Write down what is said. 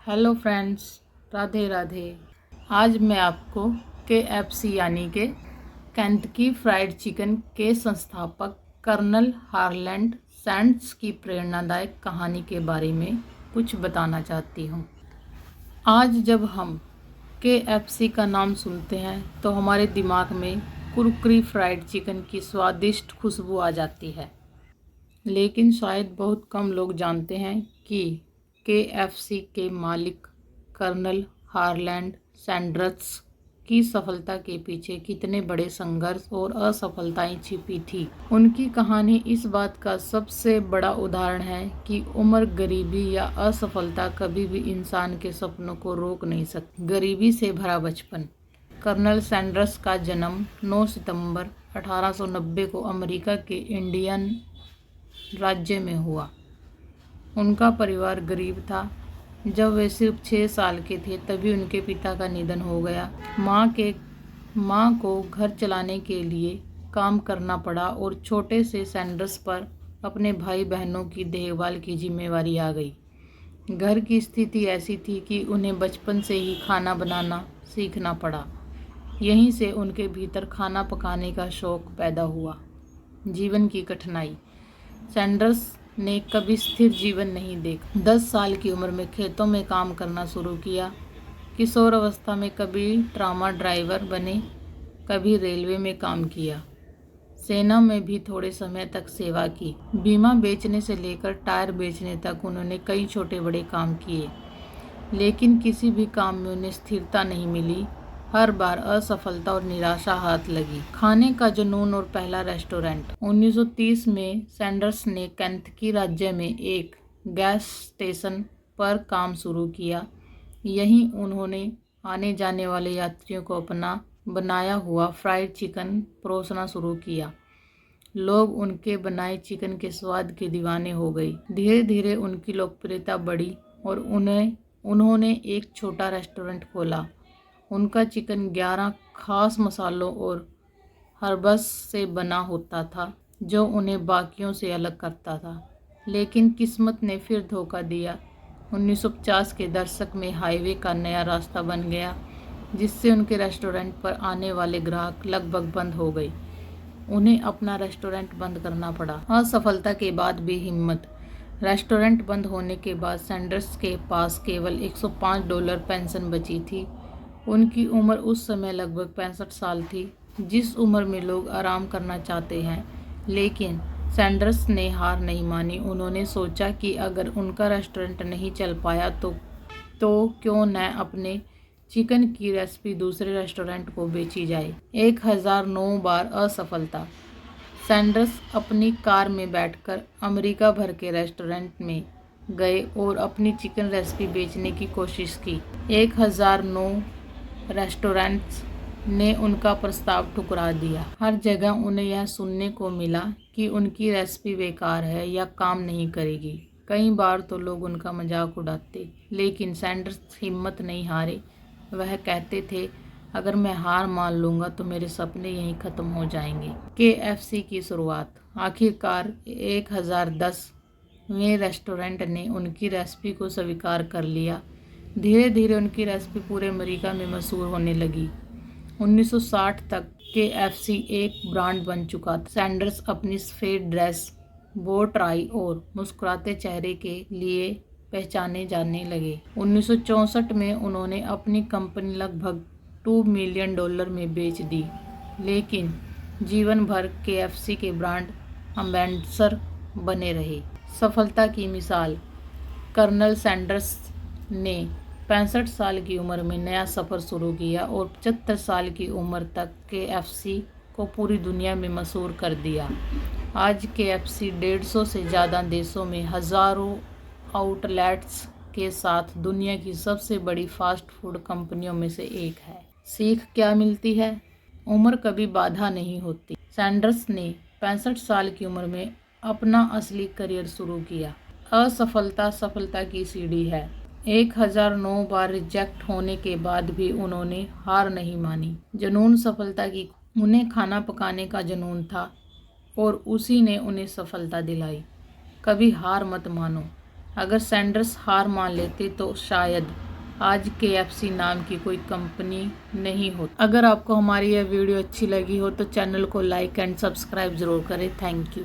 Hello friends, Radhe Radhe. आज मैं आपको KFC यानी के केंटकी फ्राइड चिकन के संस्थापक कर्नल हार्लैंड सैंड्स की प्रेरणादायक कहानी के बारे में कुछ बताना चाहती हूँ। आज जब हम KFC का नाम सुनते हैं तो हमारे दिमाग में कुरकुरी फ्राइड चिकन की स्वादिष्ट खुशबू आ जाती है, लेकिन शायद बहुत कम लोग जानते हैं कि KFC के मालिक कर्नल हार्लैंड सैंडर्स की सफलता के पीछे कितने बड़े संघर्ष और असफलताएं छिपी थी। उनकी कहानी इस बात का सबसे बड़ा उदाहरण है कि उम्र, गरीबी या असफलता कभी भी इंसान के सपनों को रोक नहीं सकती। गरीबी से भरा बचपन। कर्नल सैंडर्स का जन्म 9 सितंबर 1890 को अमेरिका के इंडियन राज्य में हुआ। उनका परिवार गरीब था। जब वे सिर्फ 6 साल के थे तभी उनके पिता का निधन हो गया। माँ को घर चलाने के लिए काम करना पड़ा और छोटे से सैंडर्स पर अपने भाई बहनों की देखभाल की जिम्मेवारी आ गई। घर की स्थिति ऐसी थी कि उन्हें बचपन से ही खाना बनाना सीखना पड़ा। यहीं से उनके भीतर खाना पकाने का शौक पैदा हुआ। जीवन की कठिनाई। सैंडर्स ने कभी स्थिर जीवन नहीं देखा। 10 साल की उम्र में खेतों में काम करना शुरू किया। किशोर अवस्था में कभी ट्रामा ड्राइवर बने, कभी रेलवे में काम किया। सेना में भी थोड़े समय तक सेवा की। बीमा बेचने से लेकर टायर बेचने तक उन्होंने कई छोटे बड़े काम किए, लेकिन किसी भी काम में उन्हें स्थिरता नहीं मिली। हर बार असफलता और निराशा हाथ लगी। खाने का जुनून और पहला रेस्टोरेंट। 1930 में सैंडर्स ने केंटकी राज्य में एक गैस स्टेशन पर काम शुरू किया। यहीं उन्होंने आने जाने वाले यात्रियों को अपना बनाया हुआ फ्राइड चिकन परोसना शुरू किया। लोग उनके बनाए चिकन के स्वाद के दीवाने हो गए। धीरे धीरे उनकी लोकप्रियता बढ़ी और उन्होंने एक छोटा रेस्टोरेंट खोला। उनका चिकन 11 खास मसालों और हर्ब्स से बना होता था, जो उन्हें बाकियों से अलग करता था। लेकिन किस्मत ने फिर धोखा दिया। 1950 के दशक में हाईवे का नया रास्ता बन गया, जिससे उनके रेस्टोरेंट पर आने वाले ग्राहक लगभग बंद हो गए। उन्हें अपना रेस्टोरेंट बंद करना पड़ा। असफलता के बाद भी हिम्मत। रेस्टोरेंट बंद होने के बाद सैंडर्स के पास केवल $105 पेंशन बची थी। उनकी उम्र उस समय लगभग 65 साल थी, जिस उम्र में लोग आराम करना चाहते हैं। लेकिन सैंडर्स ने हार नहीं मानी। उन्होंने सोचा कि अगर उनका रेस्टोरेंट नहीं चल पाया तो क्यों न अपने चिकन की रेसिपी दूसरे रेस्टोरेंट को बेची जाए। 1009 बार असफलता। सैंडर्स अपनी कार में बैठकर अमेरिका भर के रेस्टोरेंट में गए और अपनी चिकन रेसिपी बेचने की कोशिश की। 1009 रेस्टोरेंट्स ने उनका प्रस्ताव ठुकरा दिया। हर जगह उन्हें यह सुनने को मिला कि उनकी रेसिपी बेकार है या काम नहीं करेगी। कई बार तो लोग उनका मजाक उड़ाते, लेकिन सैंडर्स हिम्मत नहीं हारे। वह कहते थे, अगर मैं हार मान लूँगा तो मेरे सपने यहीं ख़त्म हो जाएंगे। KFC की शुरुआत। आखिरकार 1010वें रेस्टोरेंट ने उनकी रेसिपी को स्वीकार कर लिया। धीरे धीरे उनकी रेसिपी पूरे अमेरिका में मशहूर होने लगी। 1960 तक KFC एक ब्रांड बन चुका था। सैंडर्स अपनी सफ़ेद ड्रेस, बो टाई और मुस्कुराते चेहरे के लिए पहचाने जाने लगे। 1964 में उन्होंने अपनी कंपनी लगभग $2 मिलियन में बेच दी, लेकिन जीवन भर KFC के ब्रांड एम्बेसडर बने रहे। सफलता की मिसाल। कर्नल सैंडर्स ने 65 साल की उम्र में नया सफ़र शुरू किया और 75 साल की उम्र तक KFC को पूरी दुनिया में मशहूर कर दिया। आज KFC 150 से ज़्यादा देशों में हज़ारों आउटलेट्स के साथ दुनिया की सबसे बड़ी फास्ट फूड कंपनियों में से एक है। सीख क्या मिलती है? उम्र कभी बाधा नहीं होती। सैंडर्स ने 65 साल की उम्र में अपना असली करियर शुरू किया। असफलता सफलता की सीढ़ी है। 1009 बार रिजेक्ट होने के बाद भी उन्होंने हार नहीं मानी। जुनून सफलता की। उन्हें खाना पकाने का जुनून था और उसी ने उन्हें सफलता दिलाई। कभी हार मत मानो। अगर सैंडर्स हार मान लेते तो शायद आज KFC नाम की कोई कंपनी नहीं होती। अगर आपको हमारी यह वीडियो अच्छी लगी हो तो चैनल को लाइक एंड सब्सक्राइब ज़रूर करें। Thank you.